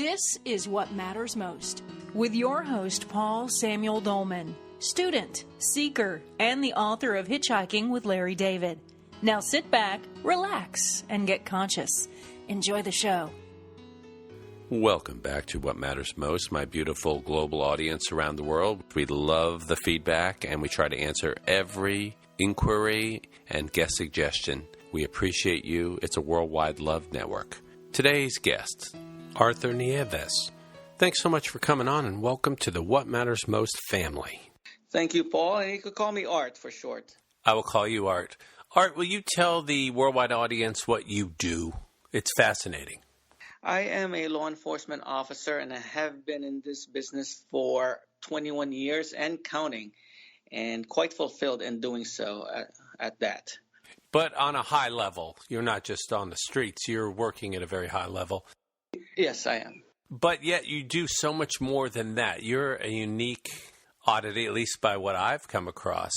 This is What Matters Most, with your host, Paul Samuel Dolman, student, seeker, and the author of Hitchhiking with Larry David. Now sit back, relax, and get conscious. Enjoy the show. Welcome back to What Matters Most, my beautiful global audience around the world. We love the feedback, and we try to answer every inquiry and guest suggestion. We appreciate you. It's a worldwide love network. Today's guest, Art Nieves. Thanks so much for coming on, and welcome to the What Matters Most family. Thank you, Paul, and you could call me Art for short. I will call you Art. Art, will you tell the worldwide audience what you do? It's fascinating. I am a law enforcement officer, and I have been in this business for 21 years and counting, and quite fulfilled in doing so at that. But on a high level, you're not just on the streets, you're working at a very high level. Yes, I am. But yet you do so much more than that. You're a unique oddity, at least by what I've come across.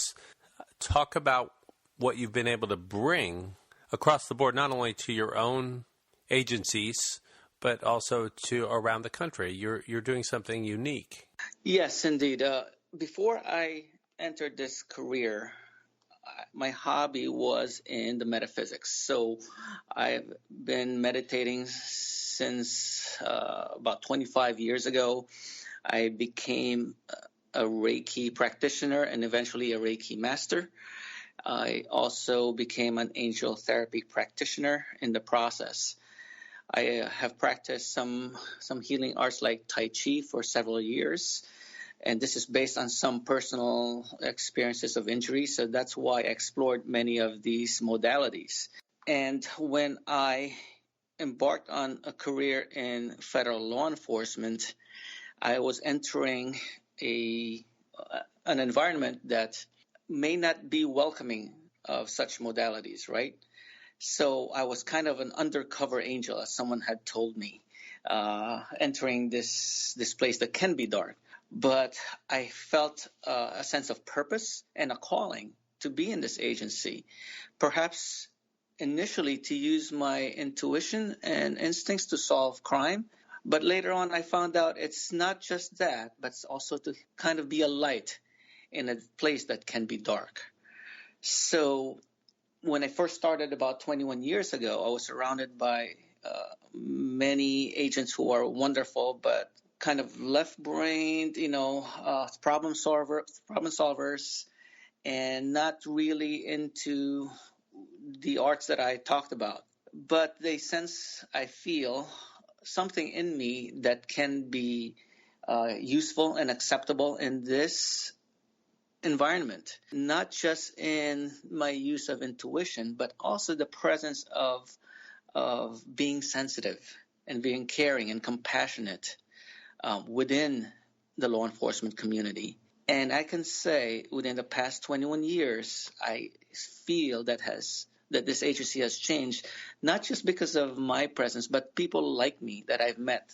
Talk about what you've been able to bring across the board, not only to your own agencies, but also to around the country. You're doing something unique. Yes, indeed. Before I entered this career, my hobby was in the metaphysics. So I've been meditating since about 25 years ago. I became a Reiki practitioner and eventually a Reiki Master. I also became an angel therapy practitioner in the process. I have practiced some healing arts like Tai Chi for several years. And this is based on some personal experiences of injury. So that's why I explored many of these modalities. And when I embarked on a career in federal law enforcement, I was entering an environment that may not be welcoming of such modalities, right? So I was kind of an undercover angel, as someone had told me, entering this place that can be dark. But I felt a sense of purpose and a calling to be in this agency, perhaps initially to use my intuition and instincts to solve crime. But later on, I found out it's not just that, but it's also to kind of be a light in a place that can be dark. So when I first started about 21 years ago, I was surrounded by many agents who are wonderful, but kind of left-brained, problem solvers, and not really into the arts that I talked about. But they sense, I feel, something in me that can be useful and acceptable in this environment, not just in my use of intuition, but also the presence of being sensitive and being caring and compassionate within the law enforcement community. And I can say within the past 21 years, I feel that this agency has changed, not just because of my presence, but people like me that I've met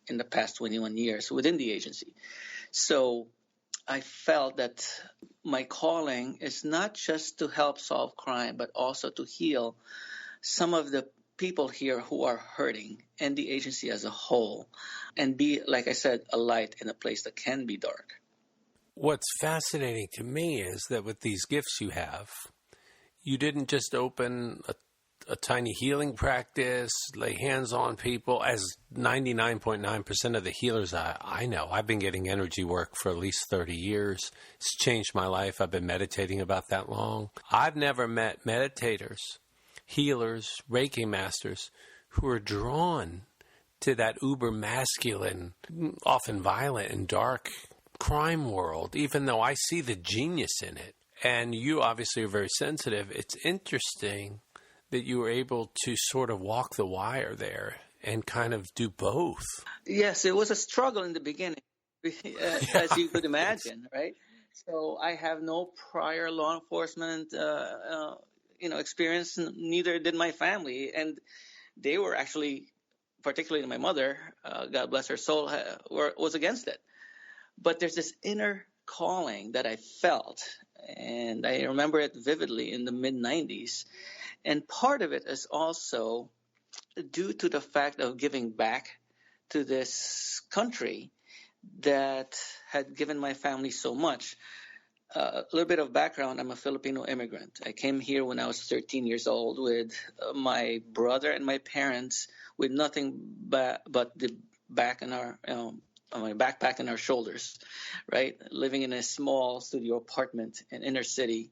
in the past 21 years within the agency. So I felt that my calling is not just to help solve crime, but also to heal some of the people here who are hurting and the agency as a whole, and be, like I said, a light in a place that can be dark. What's fascinating to me is that with these gifts you have, you didn't just open a tiny healing practice, lay hands on people, as 99.9% of the healers I know. I've been getting energy work for at least 30 years. It's changed my life. I've been meditating about that long. I've never met meditators, healers, Reiki masters who are drawn to that uber masculine, often violent and dark crime world, even though I see the genius in it. And you obviously are very sensitive. It's interesting that you were able to sort of walk the wire there and kind of do both. Yes, it was a struggle in the beginning, as you could imagine, right? So I have no prior law enforcement experience, neither did my family. And they were actually, particularly my mother, God bless her soul, was against it. But there's this inner calling that I felt, and I remember it vividly in the mid-90s. And part of it is also due to the fact of giving back to this country that had given my family so much. A little bit of background, I'm a Filipino immigrant. I came here when I was 13 years old with my brother and my parents with nothing but the back in our my backpack and our shoulders, right? Living in a small studio apartment in inner city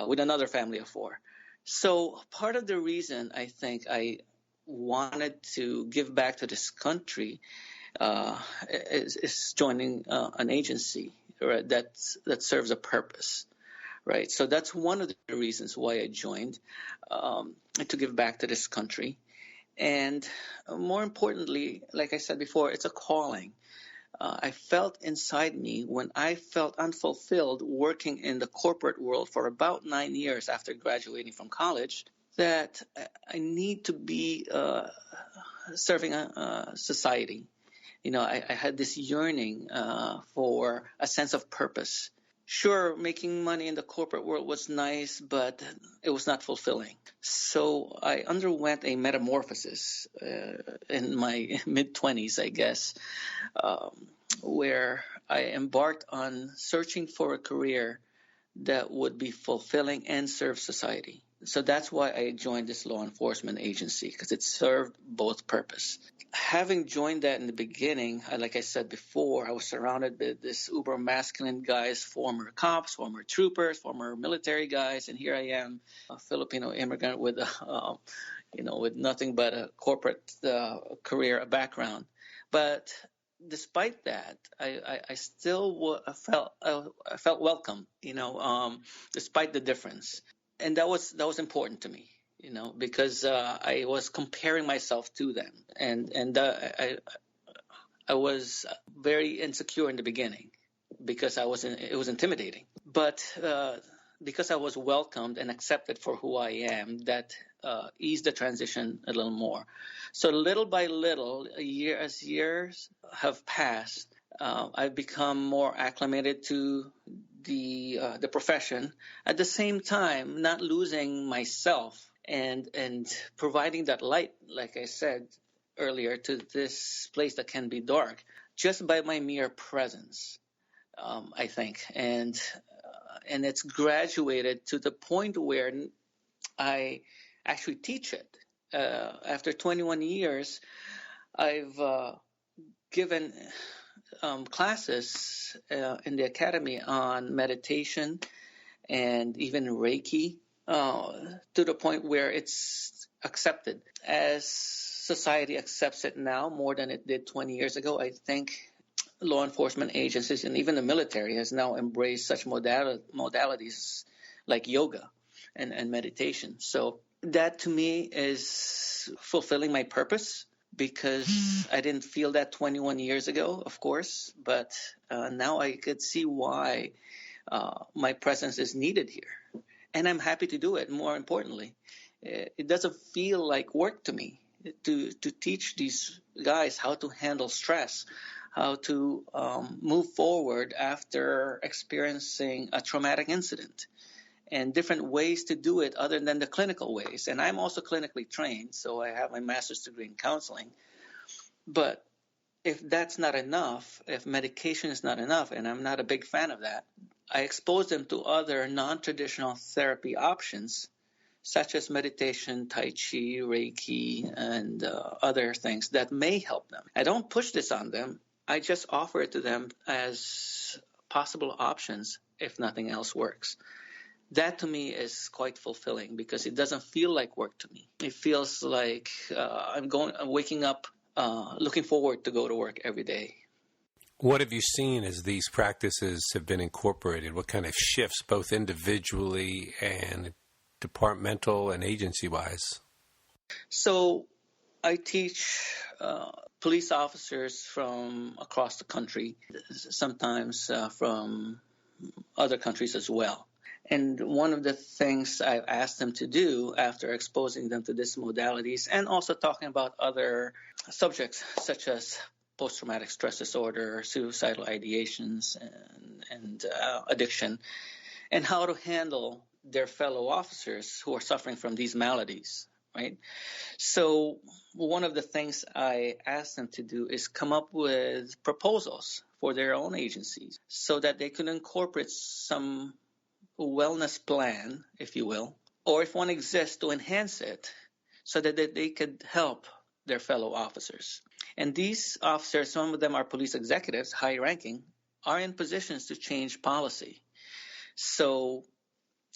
with another family of four. So part of the reason I think I wanted to give back to this country is joining an agency, right, that serves a purpose, right? So that's one of the reasons why I joined, to give back to this country. And more importantly, like I said before, it's a calling. I felt inside me when I felt unfulfilled working in the corporate world for about 9 years after graduating from college that I need to be serving a society. I had this yearning for a sense of purpose. Sure, making money in the corporate world was nice, but it was not fulfilling. So I underwent a metamorphosis in my mid-20s, I guess, where I embarked on searching for a career that would be fulfilling and serve society. So that's why I joined this law enforcement agency, because it served both purpose. Having joined that in the beginning, like I said before, I was surrounded by this uber masculine guys, former cops, former troopers, former military guys, and here I am, a Filipino immigrant with, with nothing but a corporate career background. But despite that, I still felt welcome, despite the difference, and that was important to me, because I was comparing myself to them, and I was very insecure in the beginning because it was intimidating, but because I was welcomed and accepted for who I am, that eased the transition a little more. So little by little, as years have passed, I've become more acclimated to the profession. At the same time, not losing myself and providing that light, like I said earlier, to this place that can be dark, just by my mere presence. I think, and it's graduated to the point where I actually teach it. After 21 years, I've given classes in the academy on meditation and even Reiki, to the point where it's accepted as society accepts it now more than it did 20 years ago. I think law enforcement agencies and even the military has now embraced such modalities like yoga and meditation. So that to me is fulfilling my purpose, because I didn't feel that 21 years ago, of course, but now I could see why my presence is needed here. And I'm happy to do it, more importantly. It doesn't feel like work to me to teach these guys how to handle stress, how to move forward after experiencing a traumatic incident, and different ways to do it other than the clinical ways. And I'm also clinically trained, so I have my master's degree in counseling. But if that's not enough, if medication is not enough, and I'm not a big fan of that, I expose them to other non-traditional therapy options, such as meditation, Tai Chi, Reiki, and other things that may help them. I don't push this on them. I just offer it to them as possible options if nothing else works. That to me is quite fulfilling, because it doesn't feel like work to me. It feels like I'm waking up, looking forward to go to work every day. What have you seen as these practices have been incorporated? What kind of shifts, both individually and departmental and agency-wise? So I teach police officers from across the country, sometimes from other countries as well. And one of the things I've asked them to do after exposing them to these modalities, and also talking about other subjects such as post-traumatic stress disorder, suicidal ideations, and addiction, and how to handle their fellow officers who are suffering from these maladies, right? So one of the things I asked them to do is come up with proposals for their own agencies so that they could incorporate some wellness plan, if you will, or if one exists, to enhance it so that they could help their fellow officers. And these officers, some of them are police executives, high ranking, are in positions to change policy. So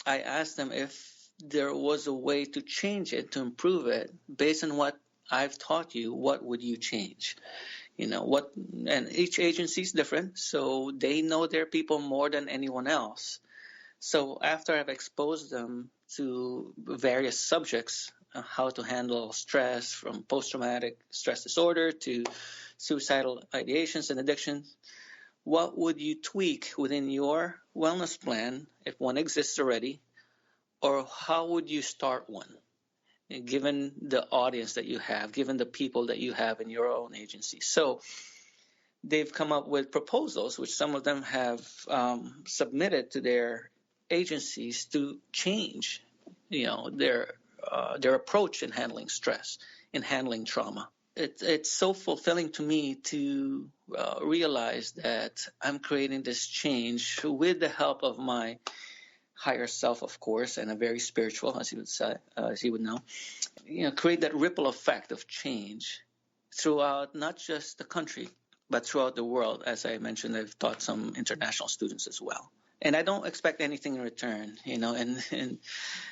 I asked them if there was a way to change it, to improve it, based on what I've taught you, what would you change? And each agency is different, so they know their people more than anyone else. So after I've exposed them to various subjects, how to handle stress, from post-traumatic stress disorder to suicidal ideations and addictions, what would you tweak within your wellness plan if one exists already, or how would you start one, given the audience that you have, given the people that you have in your own agency? So they've come up with proposals, which some of them have submitted to their agencies to change, their approach in handling stress, in handling trauma. It's so fulfilling to me to realize that I'm creating this change with the help of my higher self, of course, and a very spiritual, as you would know. Create that ripple effect of change throughout not just the country, but throughout the world. As I mentioned, I've taught some international students as well. And I don't expect anything in return, and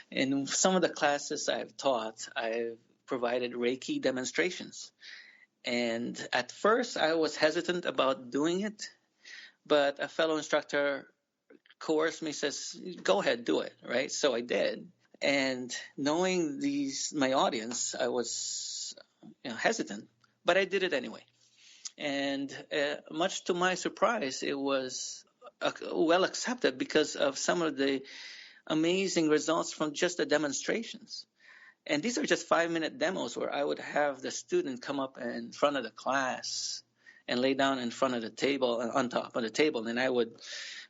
in some of the classes I've taught, I've provided Reiki demonstrations. And at first I was hesitant about doing it, but a fellow instructor coerced me, says, go ahead, do it, right? So I did. And knowing my audience, I was hesitant, but I did it anyway. And much to my surprise, it was well accepted because of some of the amazing results from just the demonstrations. And these are just 5-minute demos where I would have the student come up in front of the class and lay down in front of the table, on top of the table, and I would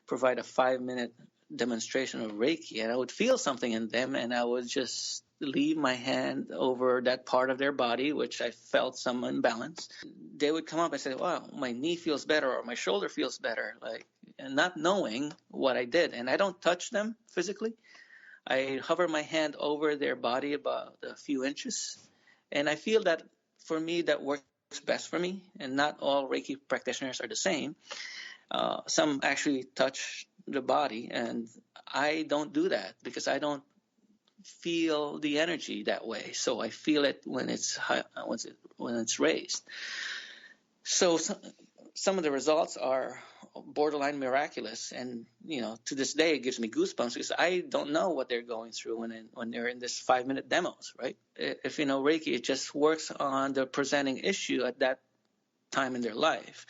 provide a 5-minute demonstration of Reiki, and I would feel something in them, and I would just leave my hand over that part of their body, which I felt some imbalance. They would come up and say, wow, my knee feels better, or my shoulder feels better, and not knowing what I did. And I don't touch them physically. I hover my hand over their body about a few inches, and I feel that for me that works best for me, and not all Reiki practitioners are the same. Some actually touch the body, and I don't do that because I don't feel the energy that way. So I feel it when it's high, when it's raised. So some of the results are borderline miraculous, and to this day it gives me goosebumps because I don't know what they're going through when they're in this 5-minute demos, right? If Reiki, it just works on the presenting issue at that time in their life.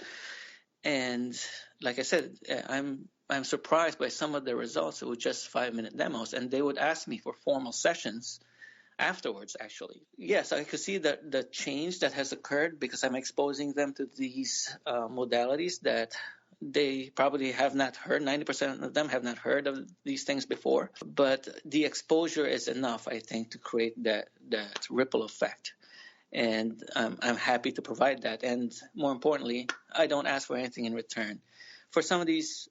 And like I said, I'm surprised by some of the results with just 5-minute demos, and they would ask me for formal sessions afterwards, actually. Yes, I could see the change that has occurred because I'm exposing them to these modalities that they probably have not heard. 90% of them have not heard of these things before. But the exposure is enough, I think, to create that ripple effect. And I'm happy to provide that. And more importantly, I don't ask for anything in return. For some of these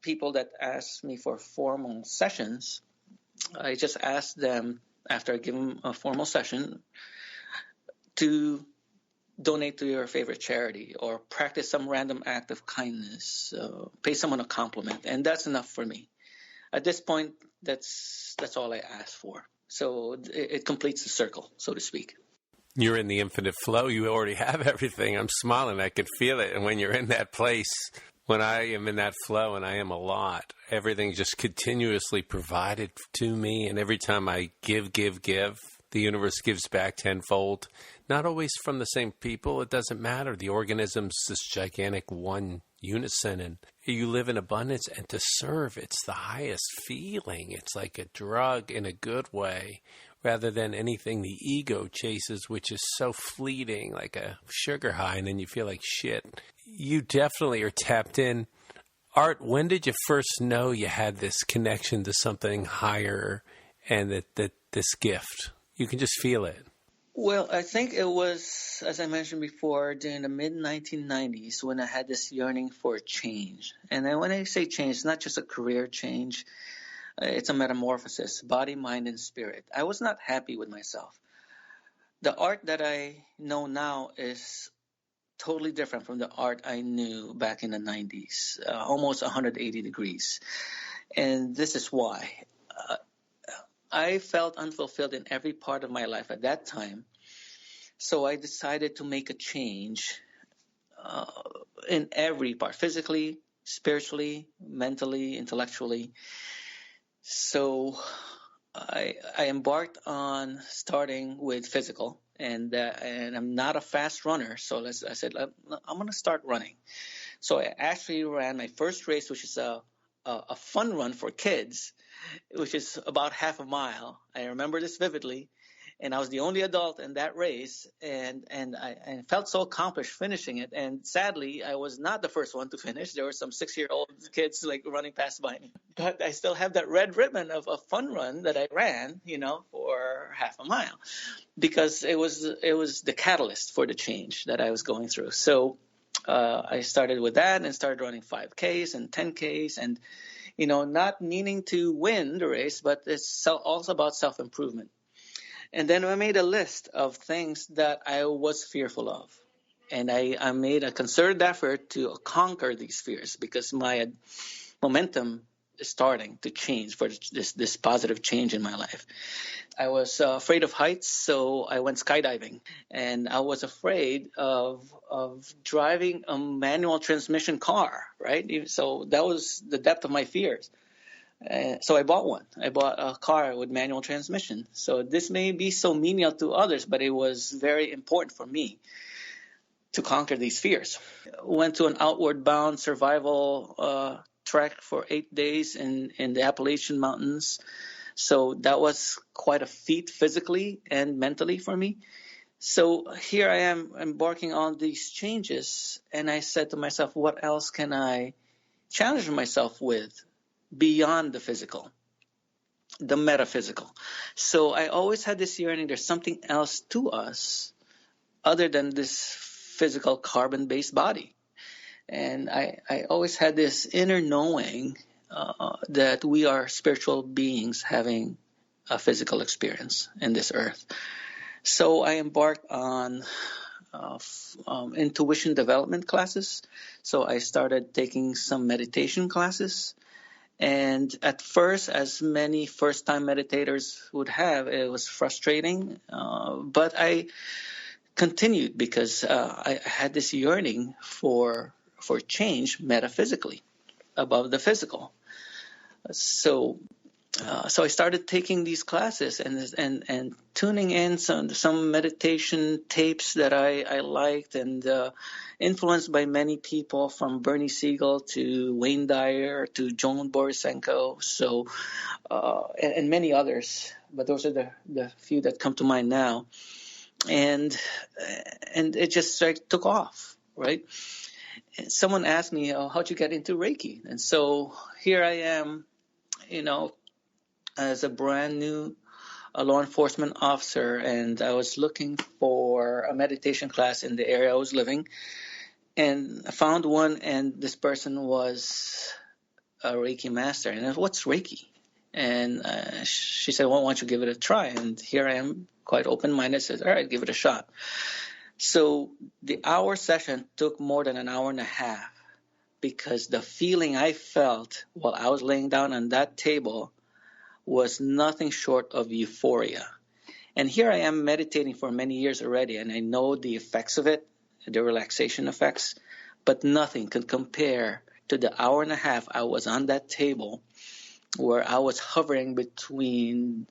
people that ask me for formal sessions, I just ask them, after I give them a formal session, to donate to your favorite charity or practice some random act of kindness, pay someone a compliment, and that's enough for me. At this point, that's all I ask for. So it completes the circle, so to speak. You're in the infinite flow. You already have everything. I'm smiling. I can feel it. And when you're in that place, when I am in that flow, and I am a lot, everything just continuously provided to me. And every time I give, the universe gives back tenfold. Not always from the same people. It doesn't matter. The organism's this gigantic one unison, and you live in abundance. And to serve, it's the highest feeling. It's like a drug in a good way, rather than anything the ego chases, which is so fleeting, like a sugar high, and then you feel like shit. You definitely are tapped in. Art, when did you first know you had this connection to something higher and that this gift? You can just feel it. Well, I think it was, as I mentioned before, during the mid-1990s when I had this yearning for change. And then when I say change, it's not just a career change. It's a metamorphosis, body, mind, and spirit. I was not happy with myself. The art that I know now is totally different from the art I knew back in the 90s, almost 180 degrees. And this is why. I felt unfulfilled in every part of my life at that time. So I decided to make a change in every part, physically, spiritually, mentally, intellectually. So I embarked on starting with physical, and I'm not a fast runner. So I said, I'm going to start running. So I actually ran my first race, which is a fun run for kids, which is about half a mile. I remember this vividly. And I was the only adult in that race, and I felt so accomplished finishing it. And sadly, I was not the first one to finish. There were some 6-year-old kids like running past by me. But I still have that red ribbon of a fun run that I ran, for half a mile, because it was the catalyst for the change that I was going through. So I started with that and started running 5Ks and 10Ks, and not meaning to win the race, but it's also about self-improvement. And then I made a list of things that I was fearful of. And I made a concerted effort to conquer these fears, because my momentum is starting to change for this positive change in my life. I was afraid of heights, so I went skydiving. And I was afraid of driving a manual transmission car, right? So that was the depth of my fears. So I bought one. I bought a car with manual transmission. So this may be so menial to others, but it was very important for me to conquer these fears. Went to an outward bound survival trek for 8 days in the Appalachian Mountains. So that was quite a feat physically and mentally for me. So here I am embarking on these changes, and I said to myself, what else can I challenge myself with beyond the physical, the metaphysical? So I always had this yearning, there's something else to us other than this physical carbon-based body. And I always had this inner knowing that we are spiritual beings having a physical experience in this earth. So I embarked on intuition development classes. So I started taking some meditation classes. And at first, as many first-time meditators would have, it was frustrating. But I continued because I had this yearning for change metaphysically above the physical. So I started taking these classes and tuning in some meditation tapes that I liked, and influenced by many people from Bernie Siegel to Wayne Dyer to Joan Borisenko, and many others. But those are the few that come to mind now. And it just took off, right? And someone asked me, how'd you get into Reiki? And so here I am, as a brand new law enforcement officer, and I was looking for a meditation class in the area I was living, and I found one, and this person was a Reiki Master. And I said, what's Reiki? And she said, well, why don't you give it a try? And here I am, quite open-minded, says, all right, give it a shot. So the hour session took more than an hour and a half, because the feeling I felt while I was laying down on that table was nothing short of euphoria. And here I am meditating for many years already, and I know the effects of it, the relaxation effects, but nothing could compare to the hour and a half I was on that table, where I was hovering between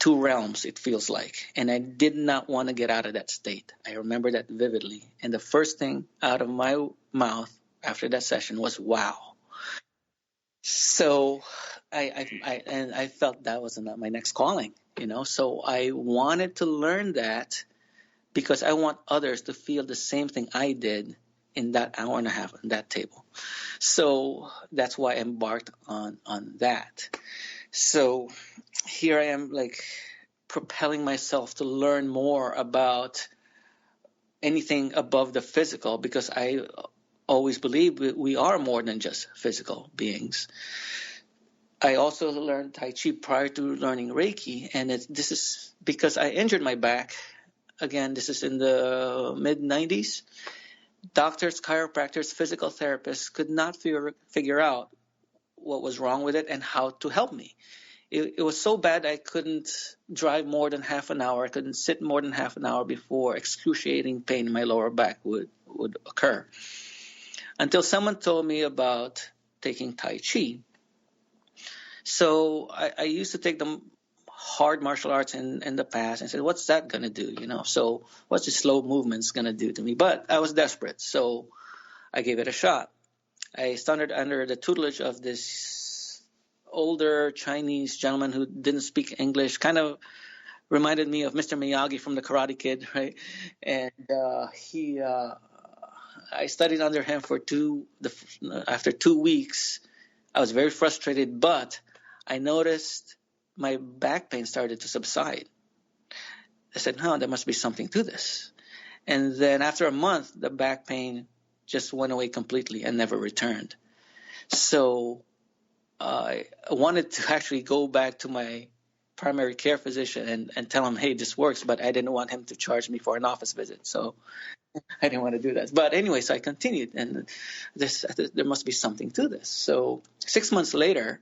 two realms, it feels like. And I did not want to get out of that state. I remember that vividly. And the first thing out of my mouth after that session was, wow. So I felt that was not my next calling, So I wanted to learn that, because I want others to feel the same thing I did in that hour and a half on that table. So that's why I embarked on that. So here I am, like, propelling myself to learn more about anything above the physical, because I always believe we are more than just physical beings. I also learned Tai Chi prior to learning Reiki, and this is because I injured my back. Again, this is in the mid-90s. Doctors, chiropractors, physical therapists could not figure out what was wrong with it and how to help me. It was so bad I couldn't drive more than half an hour. I couldn't sit more than half an hour before excruciating pain in my lower back would occur. Until someone told me about taking Tai Chi. So I used to take the hard martial arts in the past and said, what's that going to do? So what's the slow movements going to do to me? But I was desperate, so I gave it a shot. I started under the tutelage of this older Chinese gentleman who didn't speak English, kind of reminded me of Mr. Miyagi from the Karate Kid, right? And I studied under him for after 2 weeks. I was very frustrated, but I noticed my back pain started to subside. I said, there must be something to this. And then after a month, the back pain just went away completely and never returned. So I wanted to actually go back to my primary care physician and tell him, hey, this works, but I didn't want him to charge me for an office visit. So I didn't want to do that. But anyway, so I continued, and there must be something to this. So 6 months later,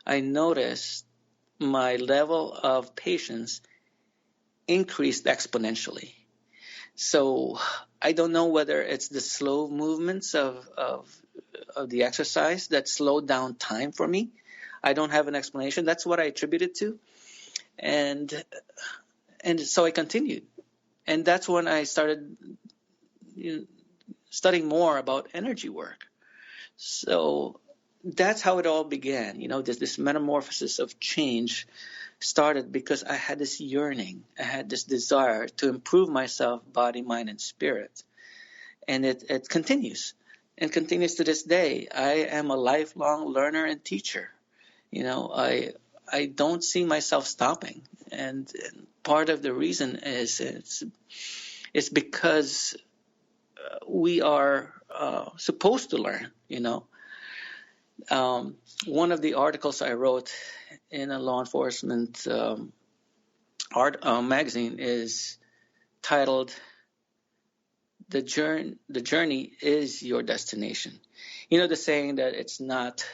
I noticed my level of patience increased exponentially. So I don't know whether it's the slow movements of the exercise that slowed down time for me. I don't have an explanation. That's what I attribute it to. And so I continued. And that's when I started studying more about energy work. So that's how it all began. This metamorphosis of change started because I had this yearning. I had this desire to improve myself, body, mind, and spirit. And it continues and continues to this day. I am a lifelong learner and teacher. I don't see myself stopping. And part of the reason is it's because we are supposed to learn, One of the articles I wrote in a law enforcement art magazine is titled, The Journey is Your Destination. The saying that it's not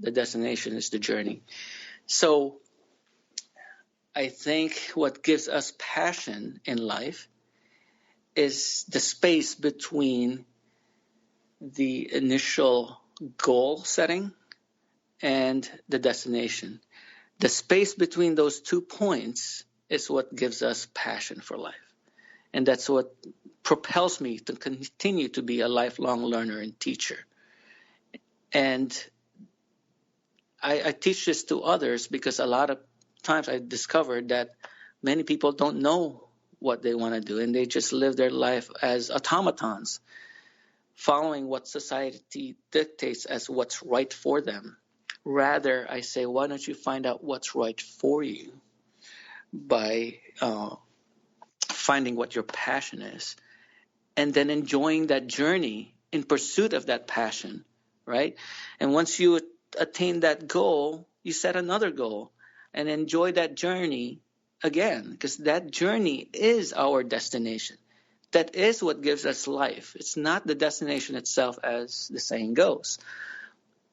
the destination, it's the journey. So I think what gives us passion in life is the space between the initial goal setting and the destination. The space between those 2 points is what gives us passion for life. And that's what propels me to continue to be a lifelong learner and teacher. And I teach this to others because a lot of times I discovered that many people don't know what they want to do, and they just live their life as automatons, following what society dictates as what's right for them. Rather, I say, why don't you find out what's right for you by finding what your passion is, and then enjoying that journey in pursuit of that passion, right? And once you attain that goal, you set another goal and enjoy that journey again, because that journey is our destination. That is what gives us life. It's not the destination itself, as the saying goes,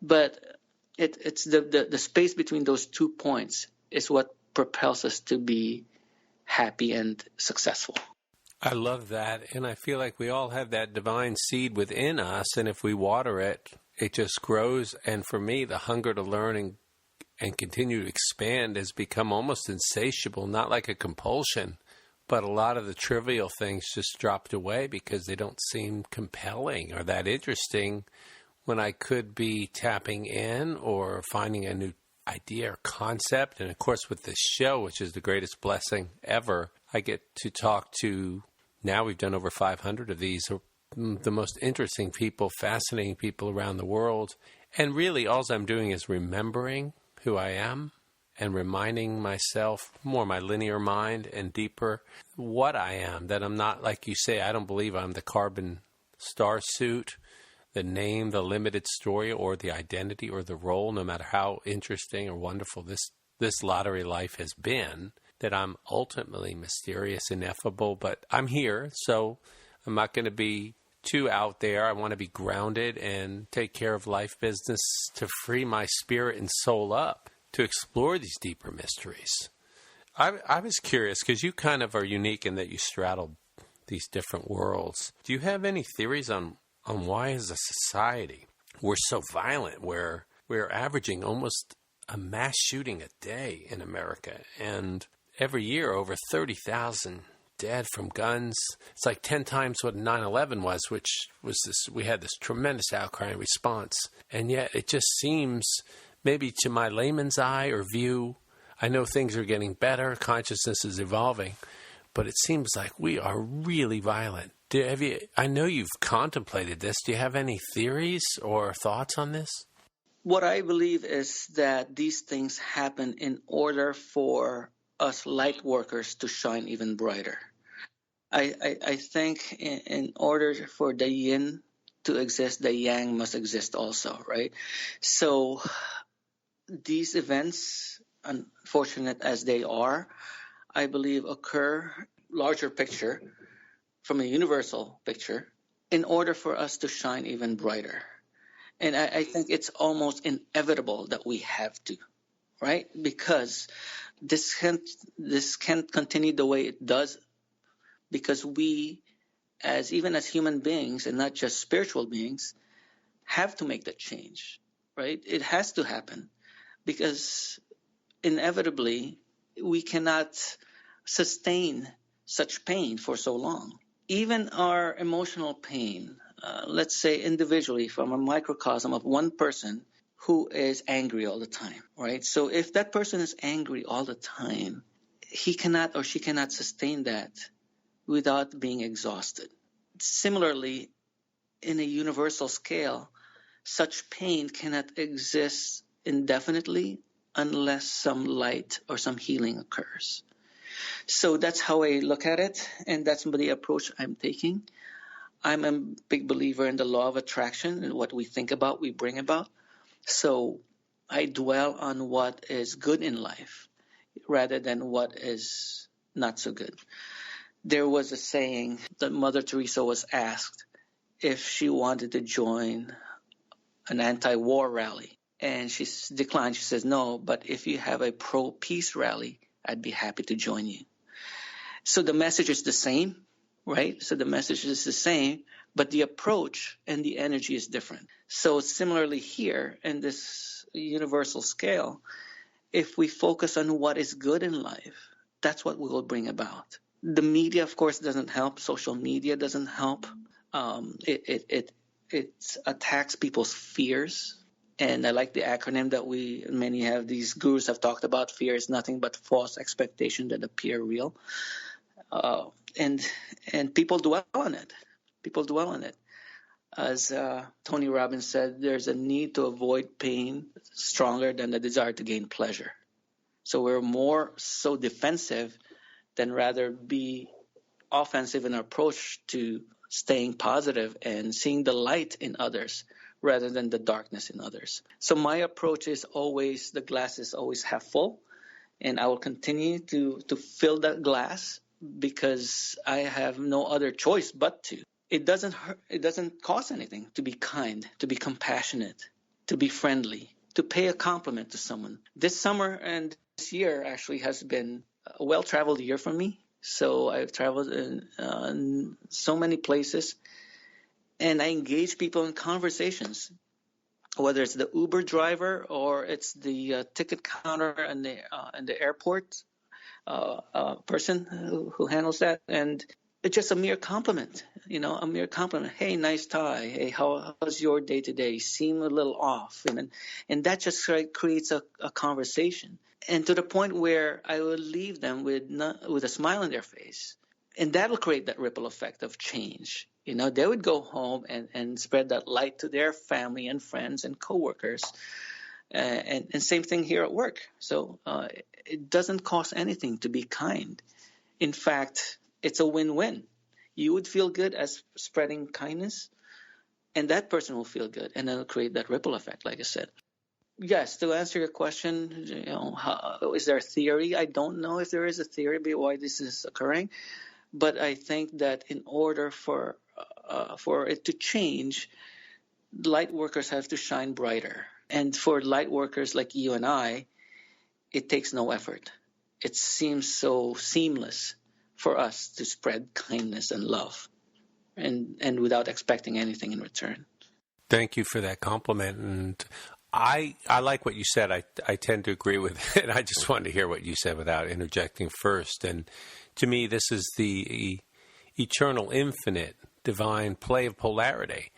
but it's the space between those 2 points is what propels us to be happy and successful. I love that, and I feel like we all have that divine seed within us, and if we water it, it just grows. And for me, the hunger to learn and continue to expand has become almost insatiable, not like a compulsion, but a lot of the trivial things just dropped away because they don't seem compelling or that interesting when I could be tapping in or finding a new idea or concept. And of course, with this show, which is the greatest blessing ever, I get to talk to, now we've done over 500 of these, the most interesting people, fascinating people around the world. And really, all I'm doing is remembering who I am and reminding myself, more my linear mind and deeper, what I am, that I'm not, like you say, I don't believe I'm the carbon star suit, the name, the limited story, or the identity or the role, no matter how interesting or wonderful this lottery life has been, that I'm ultimately mysterious, ineffable, but I'm here, so I'm not going to be too out there. I want to be grounded and take care of life business to free my spirit and soul up to explore these deeper mysteries. I was curious, because you kind of are unique in that you straddle these different worlds. Do you have any theories on why as a society we're so violent, where we're averaging almost a mass shooting a day in America, and every year over 30,000 dead from guns? It's like 10 times what 9/11 was, which was this, we had this tremendous outcry and response. And yet it just seems, maybe to my layman's eye or view, I know things are getting better, consciousness is evolving, but it seems like we are really violent. I know you've contemplated this. Do you have any theories or thoughts on this? What I believe is that these things happen in order for us light workers to shine even brighter. I think in order for the yin to exist, the yang must exist also, right? So these events, unfortunate as they are, I believe occur larger picture, from a universal picture, in order for us to shine even brighter. And I think it's almost inevitable that we have to, right? Because this can't continue the way it does, because we, even as human beings and not just spiritual beings, have to make that change, right? It has to happen, because inevitably we cannot sustain such pain for so long. Even our emotional pain, let's say individually, from a microcosm of one person who is angry all the time, right? So if that person is angry all the time, he cannot or she cannot sustain that without being exhausted. Similarly, in a universal scale, such pain cannot exist indefinitely unless some light or some healing occurs. So that's how I look at it, and that's the approach I'm taking. I'm a big believer in the law of attraction, and what we think about, we bring about. So I dwell on what is good in life rather than what is not so good. There was a saying that Mother Teresa was asked if she wanted to join an anti-war rally, and she declined. She says, no, but if you have a pro-peace rally, I'd be happy to join you. So the message is the same, right? So the message is the same, but the approach and the energy is different. So similarly here in this universal scale, if we focus on what is good in life, that's what we will bring about. The media, of course, doesn't help. Social media doesn't help. It attacks people's fears. And I like the acronym that many have, these gurus have talked about. Fear is nothing but false expectation that appear real. And people dwell on it. People dwell on it. As Tony Robbins said, there's a need to avoid pain stronger than the desire to gain pleasure. So we're more so defensive than rather be offensive in our approach to staying positive and seeing the light in others rather than the darkness in others. So my approach is always, the glass is always half full, and I will continue to fill that glass, because I have no other choice but to. It doesn't hurt, it doesn't cost anything to be kind, to be compassionate, to be friendly, to pay a compliment to someone. This summer and this year actually has been a well-traveled year for me. So I've traveled in so many places, and I engage people in conversations, whether it's the Uber driver or it's the ticket counter in the airport person who handles that. And it's just a mere compliment, a mere compliment. Hey, nice tie. Hey, how's your day today? You seem a little off. And that just creates a conversation. And to the point where I will leave them with a smile on their face. And that'll create that ripple effect of change. They would go home and spread that light to their family and friends and coworkers. And same thing here at work. So it doesn't cost anything to be kind. In fact, it's a win-win. You would feel good as spreading kindness, and that person will feel good, and it'll create that ripple effect, like I said. Yes, to answer your question, is there a theory? I don't know if there is a theory behind why this is occurring, but I think that in order for it to change, light workers have to shine brighter. And for light workers like you and I, it takes no effort. It seems so seamless for us to spread kindness and love, and without expecting anything in return. Thank you for that compliment. And I like what you said. I tend to agree with it. I just wanted to hear what you said without interjecting first. And to me, this is the eternal, infinite, divine play of polarity.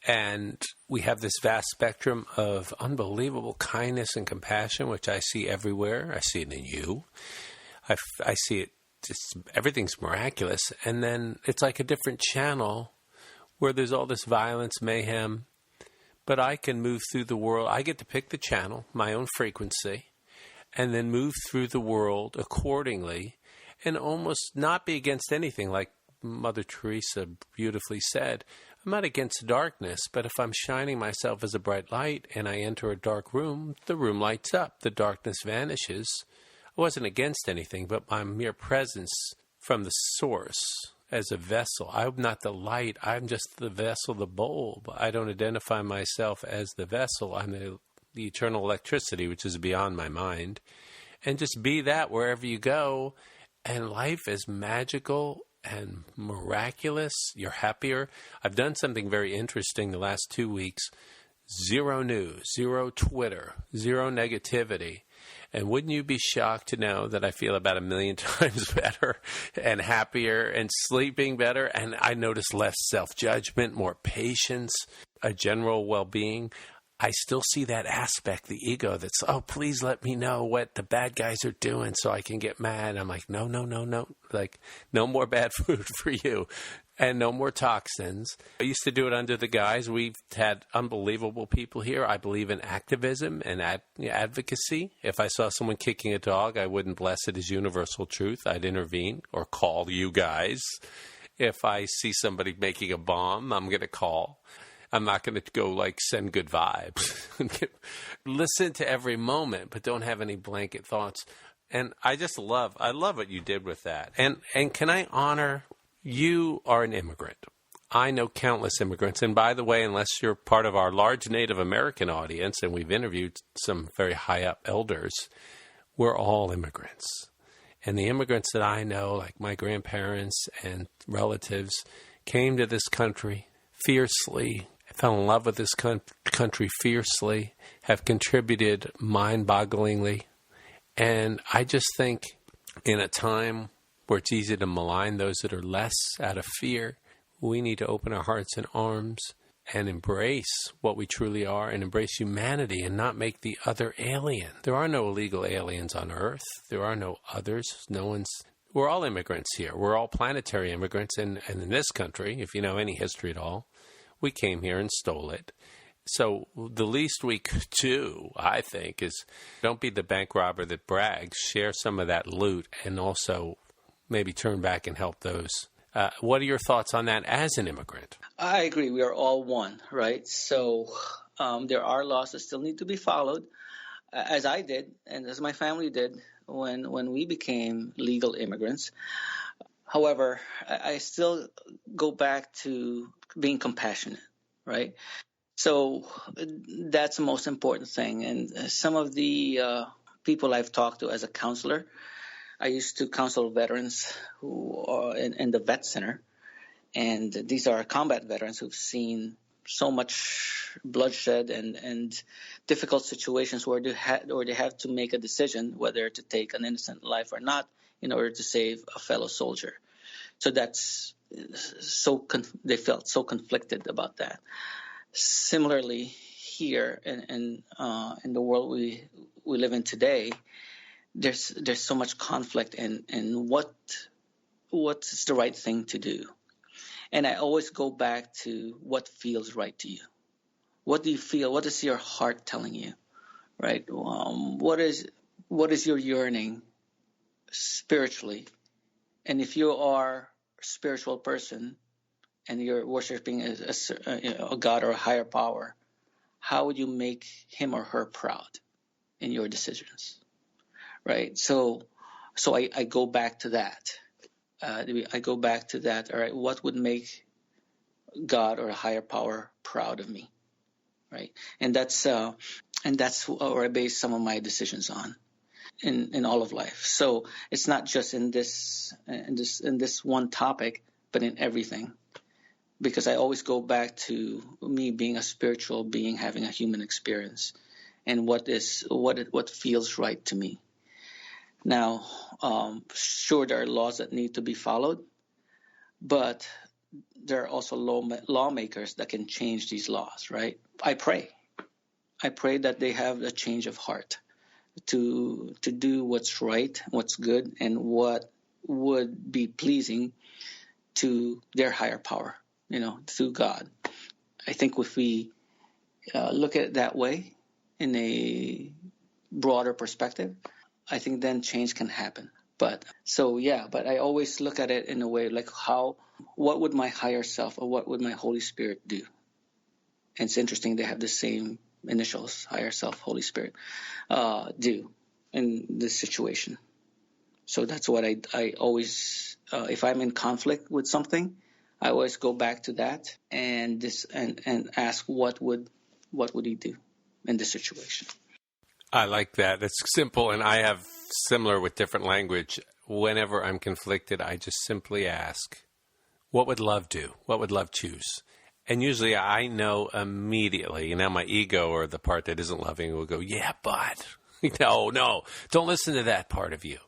And we have this vast spectrum of unbelievable kindness and compassion, which I see everywhere. I see it in you. I see it, just everything's miraculous. And then it's like a different channel where there's all this violence, mayhem. But I can move through the world. I get to pick the channel, my own frequency, and then move through the world accordingly and almost not be against anything, like Mother Teresa beautifully said. I'm not against darkness, but if I'm shining myself as a bright light and I enter a dark room, the room lights up, the darkness vanishes. I wasn't against anything, but my mere presence from the source as a vessel. I'm not the light. I'm just the vessel, the bulb. I don't identify myself as the vessel. I'm the eternal electricity, which is beyond my mind. And just be that wherever you go. And life is magical and miraculous. You're happier. I've done something very interesting the last 2 weeks. 0 news, 0 Twitter, 0 negativity. And wouldn't you be shocked to know that I feel about 1 million times better and happier and sleeping better? And I notice less self-judgment, more patience, a general well-being. I still see that aspect, the ego that's, oh, please let me know what the bad guys are doing so I can get mad. I'm like, no. Like, no more bad food for you. And no more toxins. I used to do it under the guise. We've had unbelievable people here. I believe in activism and advocacy. If I saw someone kicking a dog, I wouldn't bless it as universal truth. I'd intervene or call you guys. If I see somebody making a bomb, I'm going to call. I'm not going to go like send good vibes. Listen to every moment, but don't have any blanket thoughts. And I love what you did with that. And can I honor... You are an immigrant. I know countless immigrants. And by the way, unless you're part of our large Native American audience, and we've interviewed some very high-up elders, we're all immigrants. And the immigrants that I know, like my grandparents and relatives, came to this country fiercely, fell in love with this country fiercely, have contributed mind-bogglingly. And I just think in a time where it's easy to malign those that are less out of fear, we need to open our hearts and arms and embrace what we truly are and embrace humanity and not make the other alien. There are no illegal aliens on Earth. There are no others. We're all immigrants here. We're all planetary immigrants. And in this country, if you know any history at all, we came here and stole it. So the least we could do, I think, is don't be the bank robber that brags. Share some of that loot and also maybe turn back and help those. What are your thoughts on that as an immigrant? I agree. We are all one, right? So there are laws that still need to be followed, as I did and as my family did when we became legal immigrants. However, I still go back to being compassionate, right? So that's the most important thing. And some of the people I've talked to as a counselor, I used to counsel veterans who are in the vet center, and these are combat veterans who've seen so much bloodshed and difficult situations where they have to make a decision whether to take an innocent life or not in order to save a fellow soldier. So they felt so conflicted about that. Similarly, here in the world we live in today, there's so much conflict in what's the right thing to do. And I always go back to what feels right to you. What do you feel? What is your heart telling you, right? What is your yearning spiritually? And if you are a spiritual person and you're worshiping a God or a higher power, how would you make him or her proud in your decisions, right? So I go back to that. I go back to that. All right, what would make God or a higher power proud of me, right? And that's where I base some of my decisions on in all of life. So it's not just in this one topic, but in everything. Because I always go back to me being a spiritual being, having a human experience, and what feels right to me. Now, sure, there are laws that need to be followed, but there are also lawmakers that can change these laws, right? I pray that they have a change of heart to do what's right, what's good, and what would be pleasing to their higher power, through God. I think if we look at it that way in a broader perspective, I think then change can happen. But I always look at it in a way like what would my higher self or what would my Holy Spirit do? And it's interesting, they have the same initials, higher self, Holy Spirit, do in this situation. So that's what I always, if I'm in conflict with something, I always go back to that and ask what would he do in this situation. I like that. It's simple, and I have similar with different language. Whenever I'm conflicted, I just simply ask, what would love do? What would love choose? And usually I know immediately. Now my ego, or the part that isn't loving, will go, yeah, but. No, don't listen to that part of you.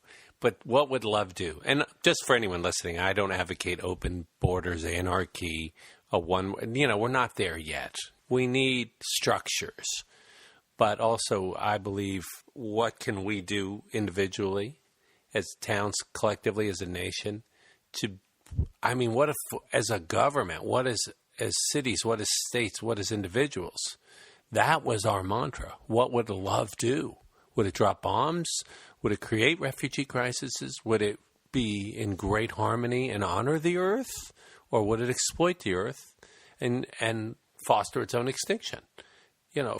But what would love do? And just for anyone listening, I don't advocate open borders, anarchy, we're not there yet. We need structures. But also, I believe, what can we do individually, as towns, collectively, as a nation, what if, as a government, as cities, what as states, what as individuals? That was our mantra. What would love do? Would it drop bombs? Would it create refugee crises? Would it be in great harmony and honor the earth? Or would it exploit the earth and foster its own extinction?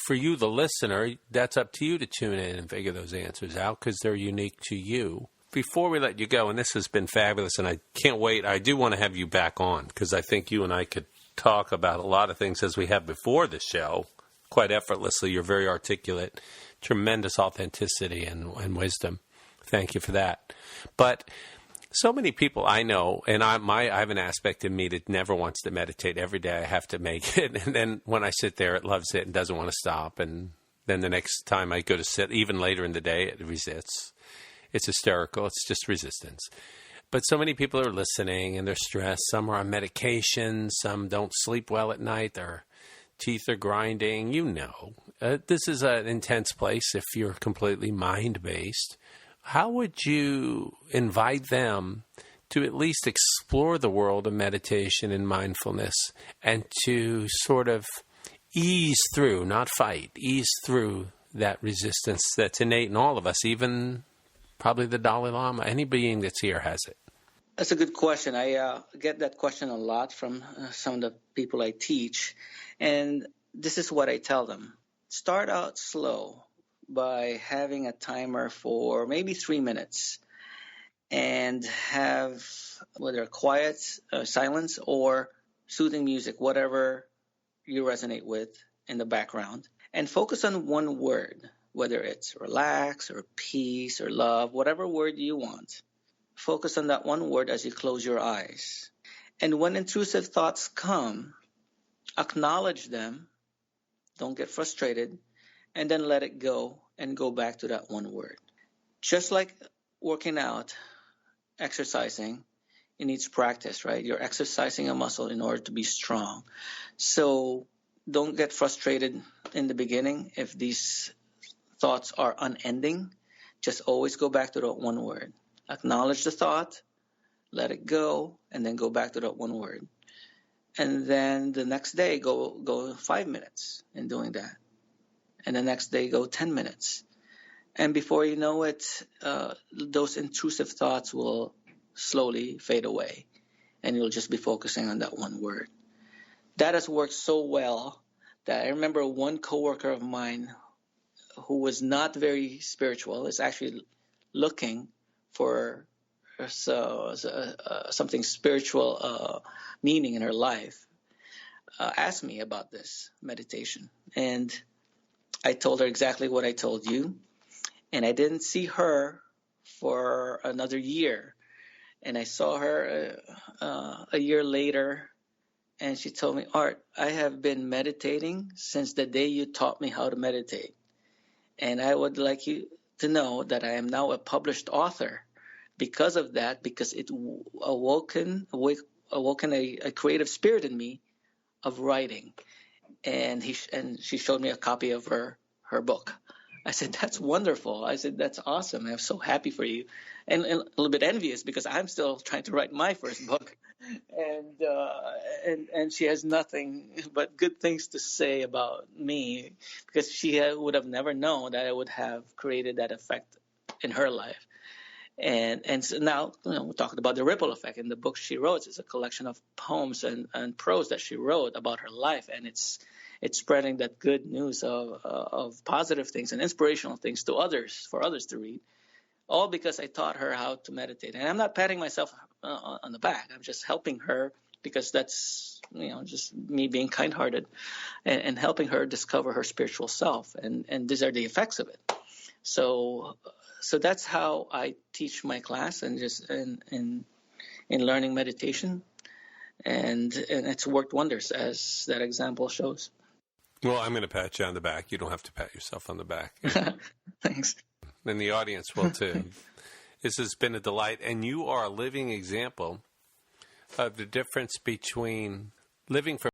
For you, the listener, that's up to you to tune in and figure those answers out because they're unique to you. Before we let you go, and this has been fabulous, and I can't wait, I do want to have you back on because I think you and I could talk about a lot of things as we have before the show, quite effortlessly. You're very articulate, tremendous authenticity and wisdom. Thank you for that. But so many people I know, and I have an aspect of me that never wants to meditate. Every day I have to make it. And then when I sit there, it loves it and doesn't want to stop. And then the next time I go to sit, even later in the day, it resists. It's hysterical. It's just resistance. But so many people are listening and they're stressed. Some are on medication. Some don't sleep well at night. Their teeth are grinding. This is an intense place if you're completely mind-based. How would you invite them to at least explore the world of meditation and mindfulness and to sort of ease through, not fight, ease through that resistance that's innate in all of us, even probably the Dalai Lama? Any being that's here has it. That's a good question. I get that question a lot from some of the people I teach. And this is what I tell them. Start out slow by having a timer for maybe 3 minutes and have whether quiet, silence, or soothing music, whatever you resonate with in the background, and focus on one word, whether it's relax or peace or love, whatever word you want. Focus on that one word as you close your eyes. And when intrusive thoughts come, acknowledge them, don't get frustrated, and then let it go and go back to that one word. Just like working out, exercising, it needs practice, right? You're exercising a muscle in order to be strong. So don't get frustrated in the beginning if these thoughts are unending. Just always go back to that one word. Acknowledge the thought, let it go, and then go back to that one word. And then the next day, go 5 minutes in doing that. and the next day go 10 minutes. And before you know it, those intrusive thoughts will slowly fade away, and you'll just be focusing on that one word. That has worked so well that I remember one coworker of mine who was not very spiritual is actually looking for something spiritual meaning in her life, asked me about this meditation. And I told her exactly what I told you. And I didn't see her for another year. And I saw her a year later, and she told me, Art, I have been meditating since the day you taught me how to meditate. And I would like you to know that I am now a published author because of that, because it awoken a creative spirit in me of writing. And she showed me a copy of her book. I said, that's wonderful. I said, that's awesome. I'm so happy for you. And a little bit envious because I'm still trying to write my first book. And she has nothing but good things to say about me, because she would have never known that I would have created that effect in her life. And so now, we're talking about the ripple effect. In the book she wrote, it's a collection of poems and prose that she wrote about her life, and it's spreading that good news of positive things and inspirational things to others, for others to read, all because I taught her how to meditate. And I'm not patting myself on the back. I'm just helping her, because that's just me being kind-hearted and helping her discover her spiritual self. And these are the effects of it. So that's how I teach my class, and just in learning meditation, and it's worked wonders, as that example shows. Well, I'm going to pat you on the back. You don't have to pat yourself on the back. Thanks. And the audience will too. This has been a delight, and you are a living example of the difference between living from